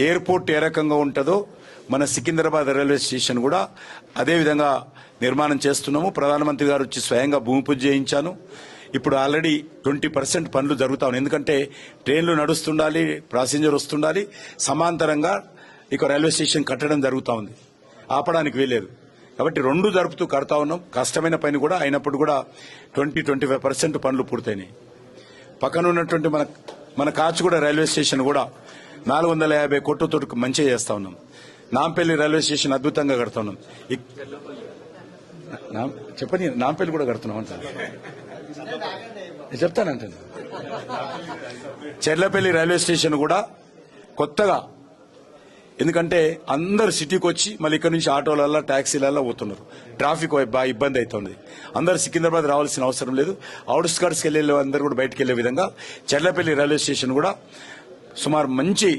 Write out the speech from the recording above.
Airport ఏ రకంగా ఉంటుందో మన సికింద్రాబాద్ రైల్వే స్టేషన్ కూడా అదే విధంగా నిర్మాణం చేస్తున్నాము. ప్రధానమంత్రి గారు వచ్చి స్వయంగా భూమి పూజ చేయించాను. ఇప్పుడు ఆల్రెడీ 20% పనులు జరుగుతా ఉన్నాయి. ఎందుకంటే ట్రైన్లు నడుస్తుండాలి, ప్యాసింజర్ వస్తుండాలి, సమాంతరంగా ఇక రైల్వే స్టేషన్ కట్టడం జరుగుతూ ఉంది. ఆపడానికి వీలేదు. కాబట్టి రెండు జరుపుతూ కడతా ఉన్నాం. కష్టమైన పని కూడా అయినప్పుడు కూడా 20-25% పనులు పూర్తయినాయి. పక్కన ఉన్నటువంటి మన కాచిగూడ రైల్వే స్టేషన్ కూడా 450 కోట్లతో మంచిగా చేస్తా ఉన్నాం. నాంపల్లి రైల్వే స్టేషన్ అద్భుతంగా కడతా ఉన్నాం. చెప్పని నాంపల్లి కూడా కడుతున్నాం అంటారు, చెప్తానంటే. చెర్లపల్లి రైల్వే స్టేషన్ కూడా కొత్తగా, ఎందుకంటే అందరు సిటీకి వచ్చి మళ్ళీ ఇక్కడ నుంచి ఆటోలలో ట్యాక్సీలలో పోతున్నారు. ట్రాఫిక్ బాగా ఇబ్బంది అవుతుంది. అందరు సికింద్రాబాద్ రావాల్సిన అవసరం లేదు. అవుట్స్కర్ట్స్కి వెళ్ళే అందరూ కూడా బయటకు వెళ్లే విధంగా చెర్లపల్లి రైల్వే స్టేషన్ కూడా సుమారు మంచి